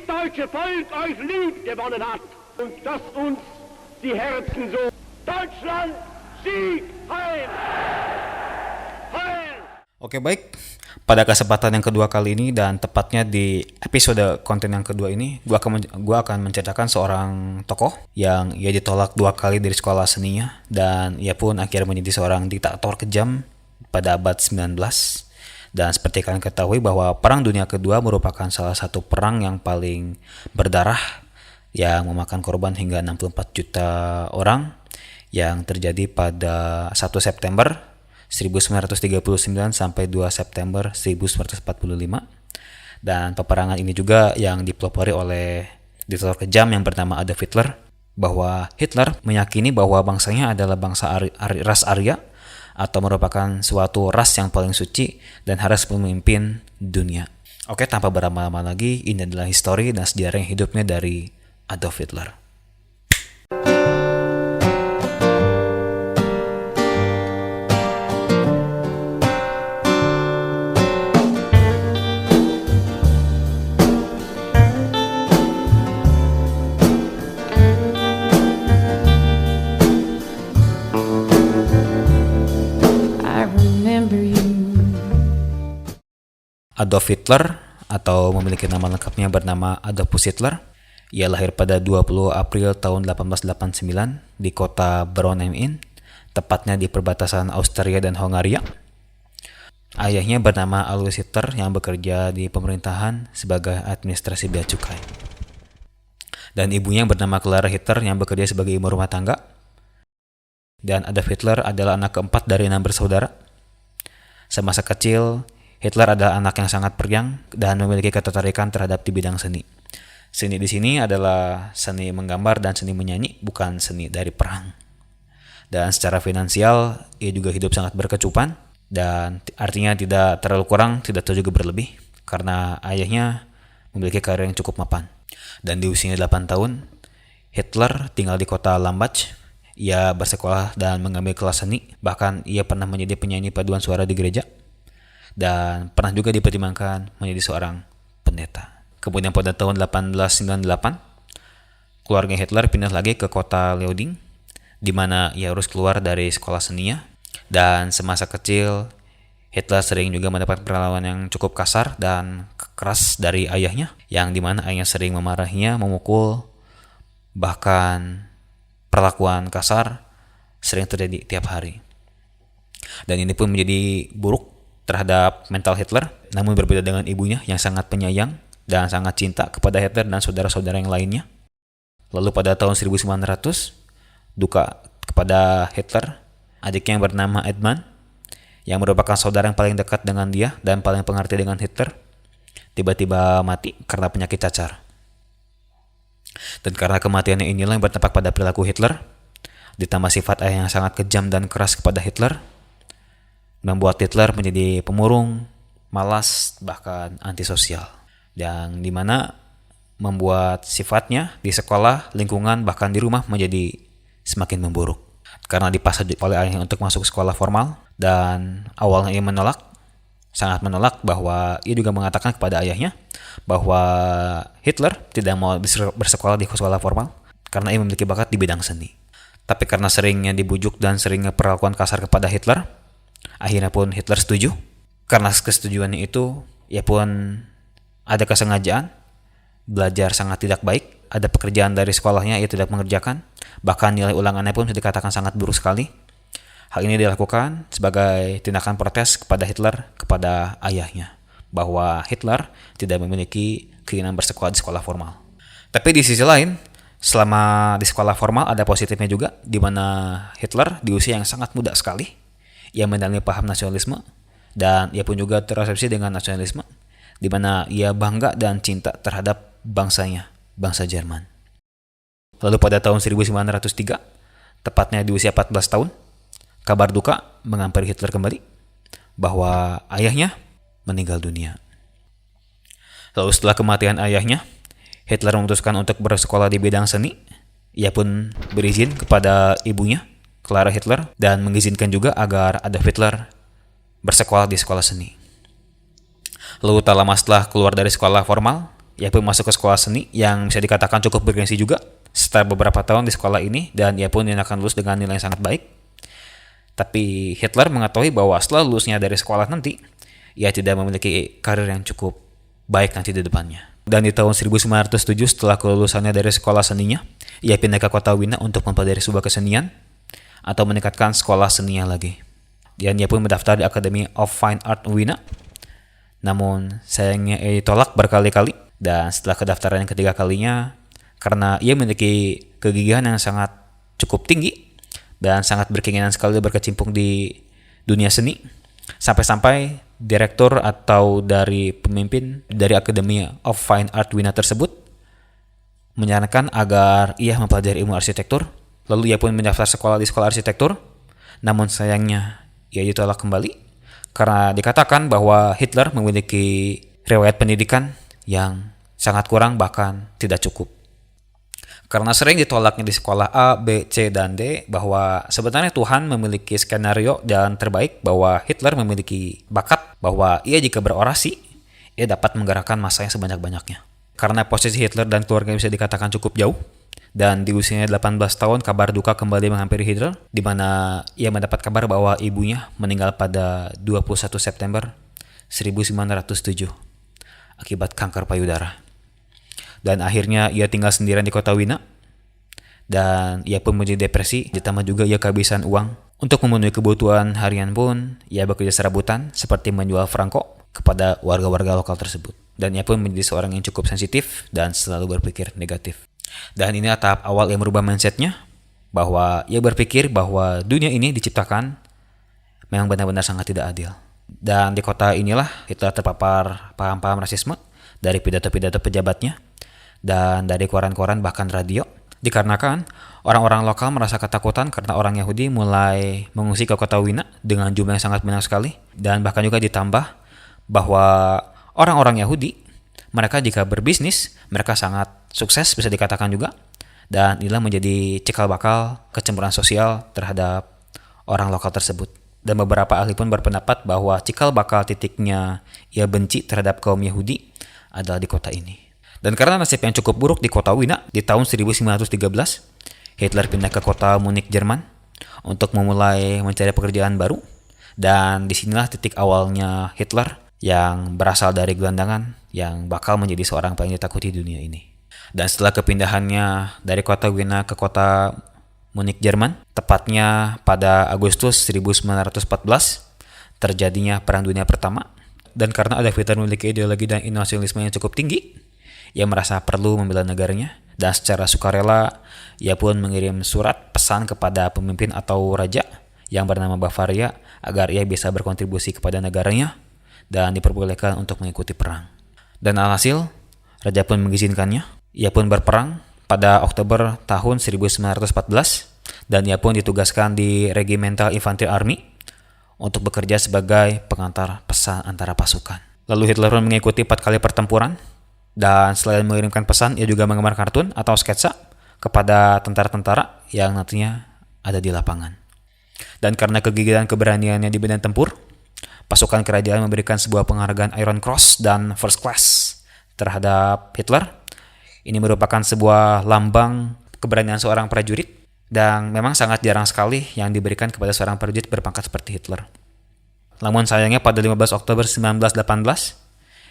deutsche Volk euch lieb gewonnen hat und dass uns die Herzen so Deutschland Sieg Heil! Heil! Oke, baik. Pada kesempatan yang kedua kali ini dan tepatnya di episode konten yang kedua ini, gua akan menceritakan seorang tokoh yang ia ditolak 2 kali dari sekolah seninya dan ia pun akhirnya menjadi seorang diktator kejam pada abad 19. Dan seperti kalian ketahui bahwa Perang Dunia Kedua merupakan salah satu perang yang paling berdarah yang memakan korban hingga 64 juta orang yang terjadi pada 1 September 1939 sampai 2 September 1945. Dan peperangan ini juga yang dipelopori oleh diktator kejam yang bernama Adolf Hitler, bahwa Hitler meyakini bahwa bangsanya adalah bangsa ras Arya atau merupakan suatu ras yang paling suci dan harus memimpin dunia. Oke, tanpa berlama-lama lagi, ini adalah histori dan sejarah hidupnya dari Adolf Hitler. Adolf Hitler atau memiliki nama lengkapnya bernama Adolfus Hitler. Ia lahir pada 20 April tahun 1889 di kota Braun am Inn, tepatnya di perbatasan Austria dan Hongaria. Ayahnya bernama Alois Hitler yang bekerja di pemerintahan sebagai administrasi bea cukai. Dan ibunya bernama Clara Hitler yang bekerja sebagai ibu rumah tangga. Dan Adolf Hitler adalah anak keempat dari 6 bersaudara. Semasa kecil, Hitler adalah anak yang sangat periang dan memiliki ketertarikan terhadap di bidang seni. Seni di sini adalah seni menggambar dan seni menyanyi, bukan seni dari perang. Dan secara finansial, ia juga hidup sangat berkecupan dan artinya tidak terlalu kurang, tidak terlalu juga berlebih karena ayahnya memiliki karir yang cukup mapan. Dan di usia 8 tahun, Hitler tinggal di kota Lambach. Ia bersekolah dan mengambil kelas seni, bahkan ia pernah menjadi penyanyi paduan suara di gereja. Dan pernah juga dipertimbangkan menjadi seorang pendeta. Kemudian pada tahun 1898, keluarga Hitler pindah lagi ke kota Leuding, di mana ia harus keluar dari sekolah seninya. Dan semasa kecil, Hitler sering juga mendapat perlakuan yang cukup kasar dan keras dari ayahnya, yang dimana ayahnya sering memarahinya, memukul, bahkan perlakuan kasar sering terjadi tiap hari. Dan ini pun menjadi buruk terhadap mental Hitler, namun berbeda dengan ibunya yang sangat penyayang dan sangat cinta kepada Hitler dan saudara-saudara yang lainnya. Lalu pada tahun 1900, duka kepada Hitler, adiknya yang bernama Edmund, yang merupakan saudara yang paling dekat dengan dia dan paling pengerti dengan Hitler, tiba-tiba mati karena penyakit cacar. Dan karena kematiannya inilah yang berdampak pada perilaku Hitler, ditambah sifat ayah yang sangat kejam dan keras kepada Hitler, membuat Hitler menjadi pemurung, malas, bahkan antisosial. Yang dimana membuat sifatnya di sekolah, lingkungan, bahkan di rumah menjadi semakin memburuk. Karena dipaksa oleh ayahnya untuk masuk sekolah formal, dan awalnya ia sangat menolak bahwa ia juga mengatakan kepada ayahnya bahwa Hitler tidak mau bersekolah di sekolah formal karena ia memiliki bakat di bidang seni. Tapi karena seringnya dibujuk dan seringnya perlakuan kasar kepada Hitler, akhirnya pun Hitler setuju. Karena kesetujuannya itu, ia pun ada kesengajaan, belajar sangat tidak baik, ada pekerjaan dari sekolahnya ia tidak mengerjakan, bahkan nilai ulangannya pun bisa dikatakan sangat buruk sekali. Hal ini dilakukan sebagai tindakan protes kepada Hitler kepada ayahnya, bahwa Hitler tidak memiliki keinginan bersekolah di sekolah formal. Tapi di sisi lain, selama di sekolah formal ada positifnya juga, di mana Hitler di usia yang sangat muda sekali, ia mendalami paham nasionalisme dan ia pun juga terasepsi dengan nasionalisme, di mana ia bangga dan cinta terhadap bangsanya, bangsa Jerman. Lalu pada tahun 1903, tepatnya di usia 14 tahun, kabar duka menghampiri Hitler kembali bahwa ayahnya meninggal dunia. Lalu setelah kematian ayahnya, Hitler memutuskan untuk bersekolah di bidang seni. Ia pun berizin kepada ibunya, Clara Hitler, dan mengizinkan juga agar Adolf Hitler bersekolah di sekolah seni. Lalu tak lama setelah keluar dari sekolah formal, ia pun masuk ke sekolah seni yang bisa dikatakan cukup bergengsi juga. Setelah beberapa tahun di sekolah ini, dan ia pun dinyatakan lulus dengan nilai yang sangat baik. Tapi Hitler mengetahui bahwa setelah lulusnya dari sekolah nanti, ia tidak memiliki karir yang cukup baik nanti di depannya. Dan di tahun 1907 setelah kelulusannya dari sekolah seninya, ia pindah ke kota Wina untuk mempelajari sebuah kesenian atau meningkatkan sekolah seninya lagi. Dan ia pun mendaftar di Academy of Fine Art Wina. Namun sayangnya ia ditolak berkali-kali, dan setelah kedaftaran yang ketiga kalinya, karena ia memiliki kegigihan yang sangat cukup tinggi dan sangat berkeinginan sekali berkecimpung di dunia seni, sampai-sampai direktur atau dari pemimpin dari Academy of Fine Art Wina tersebut menyarankan agar ia mempelajari ilmu arsitektur. Lalu ia pun mendaftar sekolah di sekolah arsitektur. Namun sayangnya ia ditolak kembali karena dikatakan bahwa Hitler memiliki riwayat pendidikan yang sangat kurang, bahkan tidak cukup. Karena sering ditolaknya di sekolah A, B, C, dan D, bahwa sebenarnya Tuhan memiliki skenario jalan terbaik, bahwa Hitler memiliki bakat, bahwa ia jika berorasi, ia dapat menggerakkan massa yang sebanyak-banyaknya. Karena posisi Hitler dan keluarga bisa dikatakan cukup jauh, dan di usianya 18 tahun kabar duka kembali menghampiri Hitler, di mana ia mendapat kabar bahwa ibunya meninggal pada 21 September 1907 akibat kanker payudara. Dan akhirnya ia tinggal sendirian di kota Wina, dan ia pun menjadi depresi, ditambah juga ia kehabisan uang. Untuk memenuhi kebutuhan harian pun, ia bekerja serabutan seperti menjual perangko kepada warga-warga lokal tersebut. Dan ia pun menjadi seorang yang cukup sensitif dan selalu berpikir negatif. Dan ini tahap awal ia merubah mindsetnya, bahwa ia berpikir bahwa dunia ini diciptakan memang benar-benar sangat tidak adil. Dan di kota inilah Hitler terpapar paham-paham rasisme dari pidato-pidato pejabatnya, dan dari koran-koran bahkan radio, dikarenakan orang-orang lokal merasa ketakutan karena orang Yahudi mulai mengungsi ke kota Wina dengan jumlah yang sangat banyak sekali. Dan bahkan juga ditambah bahwa orang-orang Yahudi, mereka jika berbisnis, mereka sangat sukses bisa dikatakan juga, dan inilah menjadi cikal bakal kecemburuan sosial terhadap orang lokal tersebut. Dan beberapa ahli pun berpendapat bahwa cikal bakal titiknya ia benci terhadap kaum Yahudi adalah di kota ini. Dan karena nasib yang cukup buruk di kota Wina, di tahun 1913, Hitler pindah ke kota Munich, Jerman, untuk memulai mencari pekerjaan baru. Dan disinilah titik awalnya Hitler yang berasal dari gelandangan, yang bakal menjadi seorang paling ditakuti di dunia ini. Dan setelah kepindahannya dari kota Wina ke kota Munich, Jerman, tepatnya pada Agustus 1914, terjadinya Perang Dunia Pertama. Dan karena Adolf Hitler memiliki ideologi dan nasionalisme yang cukup tinggi, ia merasa perlu membela negaranya, dan secara sukarela ia pun mengirim surat pesan kepada pemimpin atau raja yang bernama Bavaria agar ia bisa berkontribusi kepada negaranya dan diperbolehkan untuk mengikuti perang. Dan alhasil, raja pun mengizinkannya. Ia pun berperang pada Oktober tahun 1914, dan ia pun ditugaskan di Regimental Infantry Army untuk bekerja sebagai pengantar pesan antara pasukan. Lalu Hitler pun mengikuti 4 kali pertempuran, dan selain mengirimkan pesan, ia juga menggambar kartun atau sketsa kepada tentara-tentara yang nantinya ada di lapangan. Dan karena kegigihan keberaniannya di bidang tempur, pasukan kerajaan memberikan sebuah penghargaan Iron Cross dan First Class terhadap Hitler. Ini merupakan sebuah lambang keberanian seorang prajurit, dan memang sangat jarang sekali yang diberikan kepada seorang prajurit berpangkat seperti Hitler. Namun sayangnya pada 15 Oktober 1918,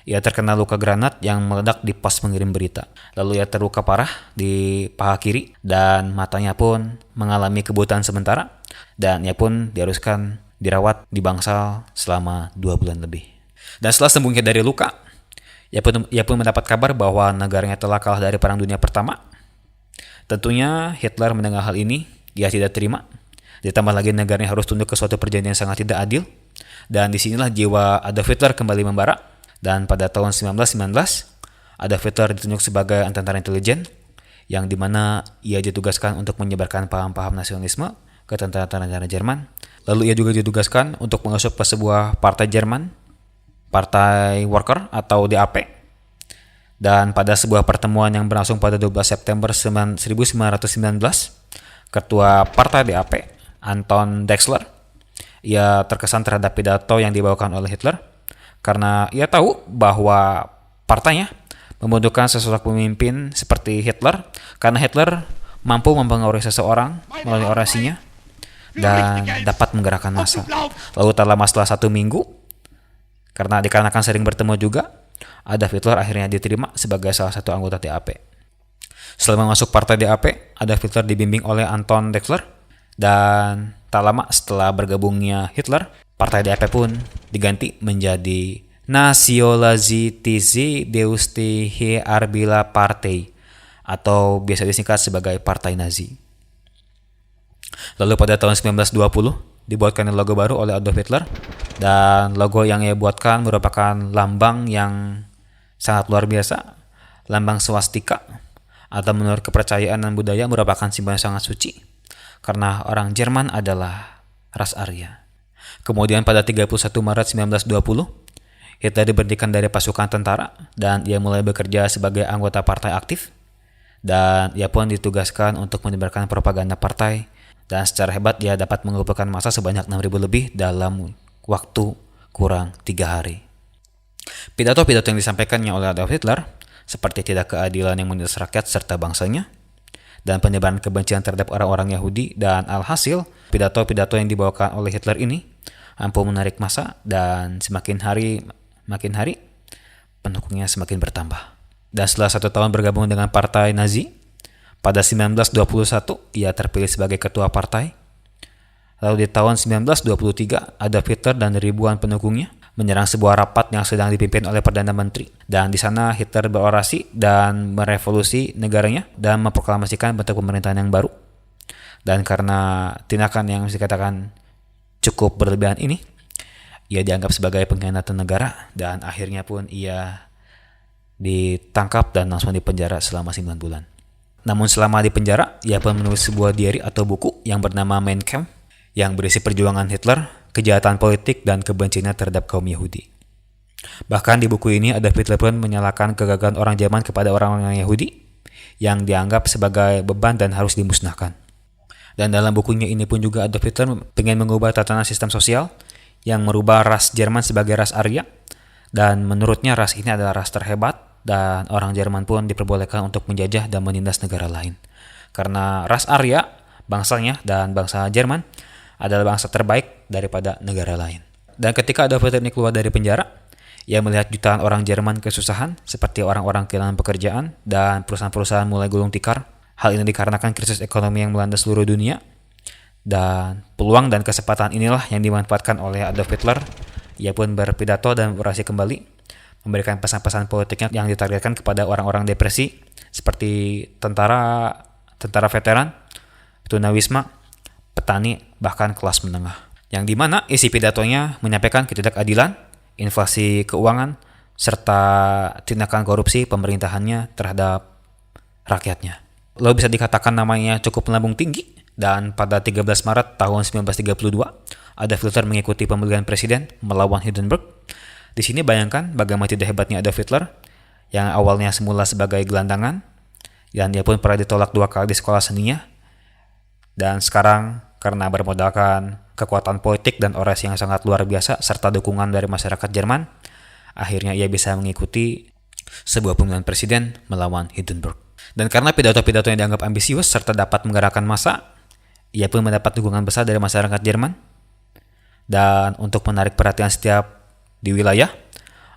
ia terkena luka granat yang meledak di pos pengirim berita. Lalu ia terluka parah di paha kiri, dan matanya pun mengalami kebutaan sementara, dan ia pun diharuskan dirawat di bangsal selama 2 bulan lebih. Dan setelah sembuhnya dari luka, ia pun mendapat kabar bahwa negaranya telah kalah dari Perang Dunia Pertama. Tentunya Hitler mendengar hal ini, ia tidak terima. Ditambah lagi negaranya harus tunduk ke suatu perjanjian yang sangat tidak adil. Dan disinilah jiwa Adolf Hitler kembali membara. Dan pada tahun 1919, Adolf Hitler ditunjuk sebagai tentara intelijen, yang dimana ia ditugaskan untuk menyebarkan paham-paham nasionalisme ke tentara-tentara Jerman. Lalu ia juga ditugaskan untuk mengasup ke sebuah partai Jerman, Partai Worker atau DAP. Dan pada sebuah pertemuan yang berlangsung pada 12 September 1919, ketua partai DAP, Anton Drexler, ia terkesan terhadap pidato yang dibawakan oleh Hitler, karena ia tahu bahwa partainya membutuhkan sosok pemimpin seperti Hitler, karena Hitler mampu mempengaruhi seseorang melalui orasinya dan dapat menggerakkan massa. Lalu tak lama setelah 1 minggu, dikarenakan sering bertemu juga, Adolf Hitler akhirnya diterima sebagai salah satu anggota DAP. Setelah masuk partai DAP, Adolf Hitler dibimbing oleh Anton Drexler, dan tak lama setelah bergabungnya Hitler, partai DAP pun diganti menjadi Nationalistische Deutsche Arbeiterpartei, atau biasa disingkat sebagai Partai Nazi. Lalu pada tahun 1920 dibuatkan logo baru oleh Adolf Hitler, dan logo yang ia buatkan merupakan lambang yang sangat luar biasa, lambang swastika, atau menurut kepercayaan dan budaya merupakan simbol yang sangat suci, karena orang Jerman adalah ras Arya. Kemudian pada 31 Maret 1920, Hitler diberhentikan dari pasukan tentara dan ia mulai bekerja sebagai anggota partai aktif, dan ia pun ditugaskan untuk menyebarkan propaganda partai, dan secara hebat ia dapat mengumpulkan massa sebanyak 6.000 lebih dalam waktu kurang 3 hari. Pidato-pidato yang disampaikannya oleh Adolf Hitler seperti tidak keadilan yang menindas rakyat serta bangsanya, dan penyebaran kebencian terhadap orang-orang Yahudi, dan alhasil pidato-pidato yang dibawakan oleh Hitler ini mampu menarik massa, dan makin hari pendukungnya semakin bertambah. Dan setelah 1 tahun bergabung dengan partai Nazi, pada 1921 ia terpilih sebagai ketua partai. Lalu di tahun 1923, Adolf Hitler dan ribuan pendukungnya menyerang sebuah rapat yang sedang dipimpin oleh Perdana Menteri. Dan di sana Hitler berorasi dan merevolusi negaranya dan memproklamasikan bentuk pemerintahan yang baru. Dan karena tindakan yang bisa dikatakan cukup berlebihan ini, ia dianggap sebagai pengkhianatan negara, dan akhirnya pun ia ditangkap dan langsung dipenjara selama 9 bulan. Namun selama di penjara, ia pun menulis sebuah diary atau buku yang bernama Mein Kampf, yang berisi perjuangan Hitler, kejahatan politik, dan kebenciannya terhadap kaum Yahudi. Bahkan di buku ini Adolf Hitler pun menyalahkan kegagalan orang Jerman kepada orang-orang Yahudi yang dianggap sebagai beban dan harus dimusnahkan. Dan dalam bukunya ini pun juga Adolf Hitler ingin mengubah tatanan sistem sosial yang merubah ras Jerman sebagai ras Arya, dan menurutnya ras ini adalah ras terhebat, dan orang Jerman pun diperbolehkan untuk menjajah dan menindas negara lain. Karena ras Arya, bangsanya dan bangsa Jerman adalah bangsa terbaik daripada negara lain. Dan ketika Adolf Hitler ini keluar dari penjara, ia melihat jutaan orang Jerman kesusahan, seperti orang-orang kehilangan pekerjaan dan perusahaan-perusahaan mulai gulung tikar. Hal ini dikarenakan krisis ekonomi yang melanda seluruh dunia. Dan peluang dan kesempatan inilah yang dimanfaatkan oleh Adolf Hitler. Ia pun berpidato dan berorasi kembali, memberikan pesan-pesan politiknya yang ditargetkan kepada orang-orang depresi seperti tentara veteran, tunawisma, petani, bahkan kelas menengah. Yang dimana isi pidatonya menyampaikan ketidakadilan, inflasi keuangan, serta tindakan korupsi pemerintahannya terhadap rakyatnya. Lalu bisa dikatakan namanya cukup melambung tinggi. Dan pada 13 Maret tahun 1932, Adolf Hitler mengikuti pemilihan presiden melawan Hindenburg. Di sini bayangkan bagaimana tidak hebatnya Adolf Hitler, yang awalnya semula sebagai gelandangan, dan dia pun pernah ditolak 2 kali di sekolah seninya, dan sekarang karena bermodalkan kekuatan politik dan orasi yang sangat luar biasa serta dukungan dari masyarakat Jerman, akhirnya ia bisa mengikuti sebuah pemilihan presiden melawan Hindenburg. Dan karena pidato-pidato yang dianggap ambisius serta dapat menggerakkan massa, ia pun mendapat dukungan besar dari masyarakat Jerman. Dan untuk menarik perhatian setiap di wilayah,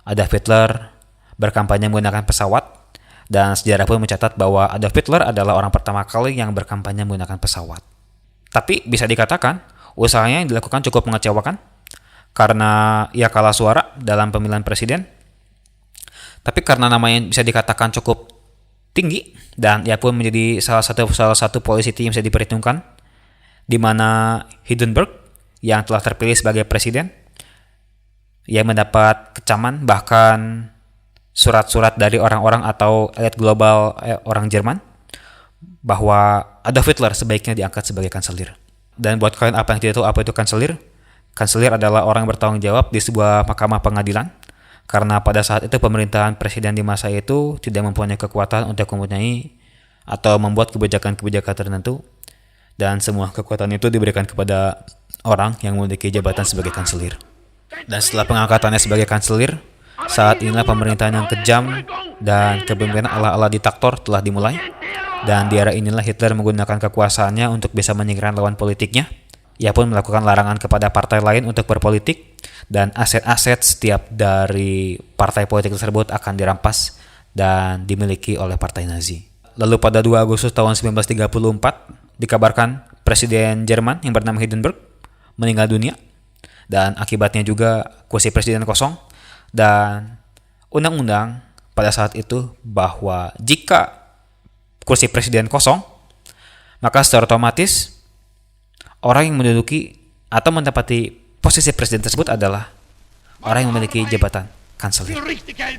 Adolf Hitler berkampanye menggunakan pesawat, dan sejarah pun mencatat bahwa Adolf Hitler adalah orang pertama kali yang berkampanye menggunakan pesawat. Tapi bisa dikatakan usahanya yang dilakukan cukup mengecewakan karena ia kalah suara dalam pemilihan presiden. Tapi karena namanya bisa dikatakan cukup tinggi, dan ia pun menjadi salah satu polisi yang bisa diperhitungkan, di mana Hindenburg yang telah terpilih sebagai presiden, ia mendapat kecaman, bahkan surat-surat dari orang-orang atau elit global orang Jerman, bahwa Adolf Hitler sebaiknya diangkat sebagai kanselir. Dan buat kalian apa yang tidak tahu apa itu kanselir, kanselir adalah orang yang bertanggung jawab di sebuah mahkamah pengadilan, karena pada saat itu pemerintahan presiden di masa itu tidak mempunyai kekuatan untuk mempunyai atau membuat kebijakan-kebijakan tertentu, dan semua kekuatan itu diberikan kepada orang yang memiliki jabatan sebagai kanselir. Dan setelah pengangkatannya sebagai kanselir, Saat inilah pemerintahan yang kejam dan kepemimpinan ala-ala diktator telah dimulai. Dan di era inilah Hitler menggunakan kekuasaannya untuk bisa menyingkirkan lawan politiknya. Ia pun melakukan larangan kepada partai lain untuk berpolitik, dan aset-aset setiap dari partai politik tersebut akan dirampas dan dimiliki oleh partai Nazi. Lalu pada 2 Agustus tahun 1934, dikabarkan Presiden Jerman yang bernama Hindenburg meninggal dunia, dan akibatnya juga kursi presiden kosong, dan undang-undang pada saat itu bahwa jika kursi presiden kosong, maka secara otomatis orang yang menduduki atau menempati posisi presiden tersebut adalah orang yang memiliki jabatan kanselir.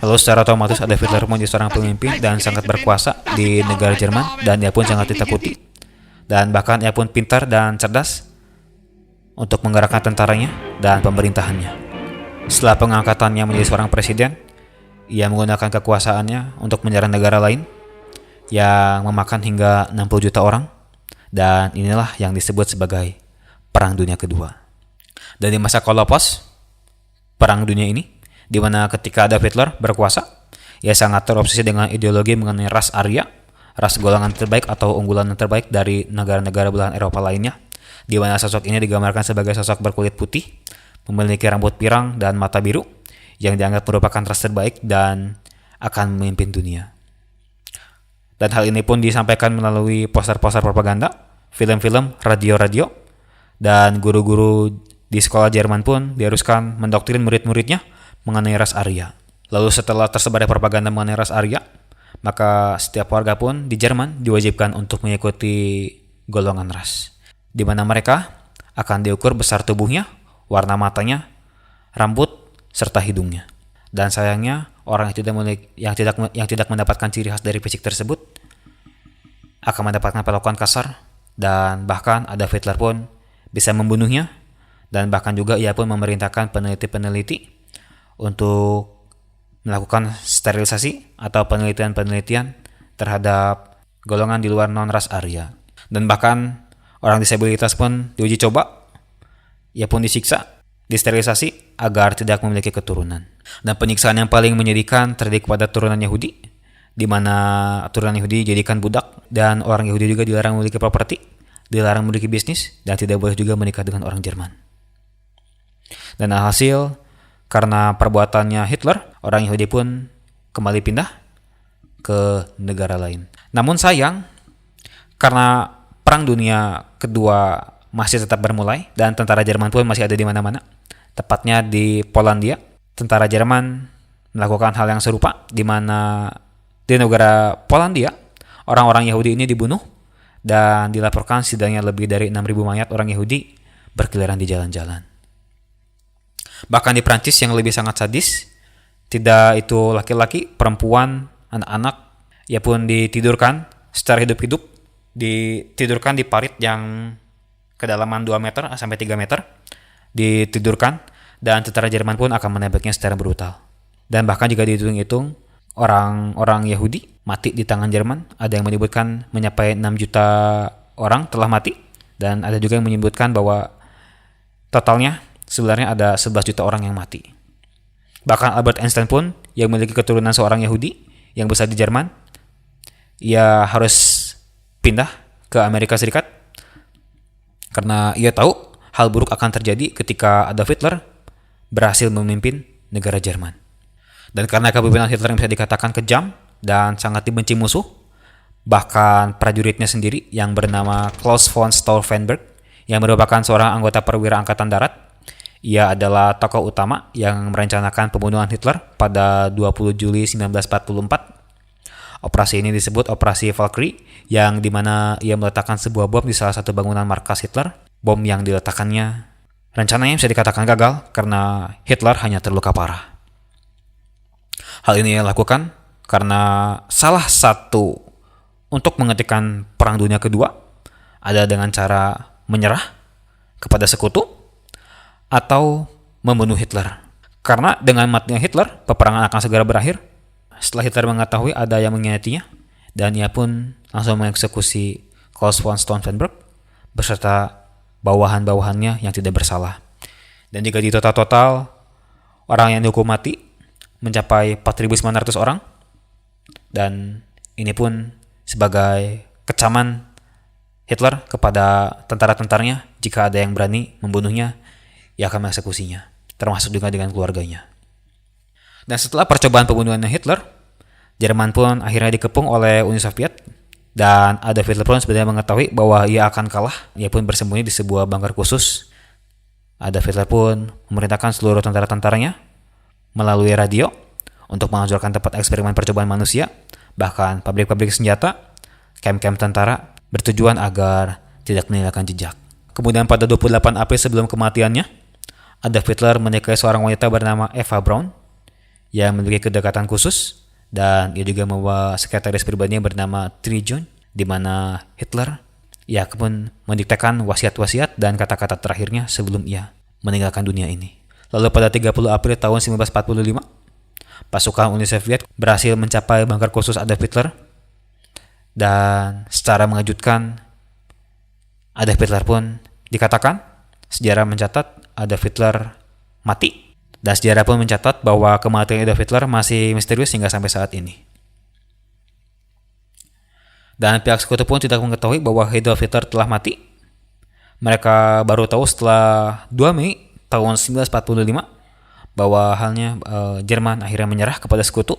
Lalu secara otomatis Adolf Hitler menjadi seorang pemimpin dan sangat berkuasa di negara Jerman, dan ia pun sangat ditakuti, dan bahkan ia pun pintar dan cerdas untuk menggerakkan tentaranya dan pemerintahannya. Setelah pengangkatannya menjadi seorang presiden, ia menggunakan kekuasaannya untuk menyerang negara lain yang memakan hingga 60 juta orang, dan inilah yang disebut sebagai Perang Dunia Kedua. Dan di masa kolapos Perang Dunia ini, di mana ketika Adolf Hitler berkuasa, ia sangat terobsesi dengan ideologi mengenai ras Arya, ras golongan terbaik atau unggulan terbaik dari negara-negara belahan Eropa lainnya, di mana sosok ini digambarkan sebagai sosok berkulit putih, memiliki rambut pirang dan mata biru, yang dianggap merupakan ras terbaik dan akan memimpin dunia. Dan hal ini pun disampaikan melalui poster-poster propaganda, film-film, radio-radio, dan guru-guru di sekolah Jerman pun diharuskan mendoktrin murid-muridnya mengenai ras Arya. Lalu setelah tersebar propaganda mengenai ras Arya, maka setiap warga pun di Jerman diwajibkan untuk mengikuti golongan ras, di mana mereka akan diukur besar tubuhnya, warna matanya, rambut, serta hidungnya. Dan sayangnya orang yang tidak mendapatkan ciri khas dari fisik tersebut akan mendapatkan perlakuan kasar, dan bahkan Adolf Hitler pun bisa membunuhnya, dan bahkan juga ia pun memerintahkan peneliti-peneliti untuk melakukan sterilisasi atau penelitian-penelitian terhadap golongan di luar non-ras Arya. Dan bahkan orang disabilitas pun diuji coba, ia pun disiksa, disterilisasi agar tidak memiliki keturunan. Dan penyiksaan yang paling menyedihkan terjadi kepada turunan Yahudi, di mana turunan Yahudi dijadikan budak, dan orang Yahudi juga dilarang memiliki properti, dilarang memiliki bisnis, dan tidak boleh juga menikah dengan orang Jerman. Dan alhasil, karena perbuatannya Hitler, orang Yahudi pun kembali pindah ke negara lain. Namun sayang, karena Perang Dunia Kedua masih tetap bermulai, dan tentara Jerman pun masih ada di mana-mana, tepatnya di Polandia, tentara Jerman melakukan hal yang serupa, di mana di negara Polandia, orang-orang Yahudi ini dibunuh, dan dilaporkan setidaknya lebih dari 6.000 mayat orang Yahudi berkeliaran di jalan-jalan. Bahkan di Prancis yang lebih sangat sadis, tidak itu laki-laki, perempuan, anak-anak, ia pun ditidurkan secara hidup-hidup, ditidurkan di parit yang kedalaman 2 meter sampai 3 meter, ditidurkan, dan tentara Jerman pun akan menembaknya secara brutal. Dan bahkan jika dihitung-hitung, orang-orang Yahudi mati di tangan Jerman, ada yang menyebutkan mencapai 6 juta orang telah mati, dan ada juga yang menyebutkan bahwa totalnya sebenarnya ada 11 juta orang yang mati. Bahkan Albert Einstein pun, yang memiliki keturunan seorang Yahudi yang besar di Jerman, ia harus pindah ke Amerika Serikat karena ia tahu hal buruk akan terjadi ketika Adolf Hitler berhasil memimpin negara Jerman. Dan karena kepemimpinan Hitler yang bisa dikatakan kejam dan sangat dibenci musuh, bahkan prajuritnya sendiri yang bernama Klaus von Stauffenberg, yang merupakan seorang anggota perwira angkatan darat, ia adalah tokoh utama yang merencanakan pembunuhan Hitler pada 20 Juli 1944. Operasi ini disebut Operasi Valkyrie, yang dimana ia meletakkan sebuah bom di salah satu bangunan markas Hitler. Bom yang diletakkannya rencananya bisa dikatakan gagal karena Hitler hanya terluka parah. Hal ini ia lakukan karena salah satu untuk menghentikan Perang Dunia Kedua ada dengan cara menyerah kepada sekutu atau membunuh Hitler. Karena dengan matinya Hitler, peperangan akan segera berakhir. Setelah Hitler mengetahui ada yang mengkhianatinya, dan ia pun langsung mengeksekusi Klaus von Stauffenberg beserta bawahan-bawahannya yang tidak bersalah. Dan jika di total orang yang dihukum mati mencapai 4.900 orang. Dan ini pun sebagai kecaman Hitler kepada tentara-tentaranya, jika ada yang berani membunuhnya, ia akan mengeksekusinya, termasuk juga dengan keluarganya. Dan setelah percobaan pembunuhan Hitler, Jerman pun akhirnya dikepung oleh Uni Soviet, dan Adolf Hitler pun sebenarnya mengetahui bahwa ia akan kalah. Ia pun bersembunyi di sebuah bunker khusus. Adolf Hitler pun memerintahkan seluruh tentara-tentaranya melalui radio untuk menghancurkan tempat eksperimen percobaan manusia, bahkan pabrik-pabrik senjata, kamp-kamp tentara, bertujuan agar tidak meninggalkan jejak. Kemudian pada 28 April sebelum kematiannya, Adolf Hitler menikahi seorang wanita bernama Eva Braun yang memiliki kedekatan khusus, dan ia juga membawa sekretaris pribadinya bernama Trine, di mana Hitler ia pun mendiktekan wasiat-wasiat dan kata-kata terakhirnya sebelum ia meninggalkan dunia ini. Lalu pada 30 April tahun 1945, pasukan Uni Soviet berhasil mencapai bunker khusus Adolf Hitler, dan secara mengejutkan Adolf Hitler pun dikatakan, sejarah mencatat Adolf Hitler mati. Dan sejarah pun mencatat bahwa kematian Adolf Hitler masih misterius hingga sampai saat ini. Dan pihak sekutu pun tidak mengetahui bahwa Adolf Hitler telah mati. Mereka baru tahu setelah 2 Mei tahun 1945 bahwa halnya Jerman akhirnya menyerah kepada sekutu.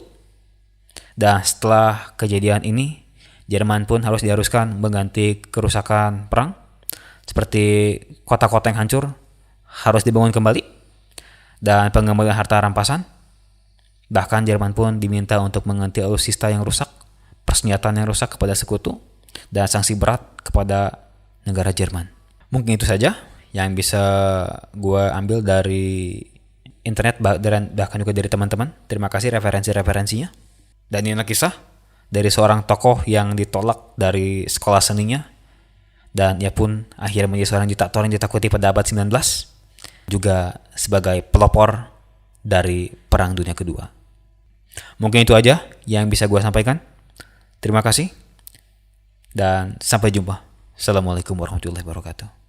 Dan setelah kejadian ini, Jerman pun diharuskan mengganti kerusakan perang, seperti kota-kota yang hancur harus dibangun kembali, dan pengembalian harta rampasan. Bahkan Jerman pun diminta untuk mengganti alutsista yang rusak, persenjataan yang rusak kepada sekutu, dan sanksi berat kepada negara Jerman. Mungkin itu saja yang bisa gue ambil dari internet dan bahkan juga dari teman-teman. Terima kasih referensi-referensinya. Dan inilah kisah dari seorang tokoh yang ditolak dari sekolah seninya, dan ia pun akhirnya menjadi seorang diktator yang ditakuti pada abad 19, juga sebagai pelopor dari Perang Dunia Kedua. Mungkin itu aja yang bisa gue sampaikan. Terima kasih dan sampai jumpa. Assalamualaikum warahmatullahi wabarakatuh.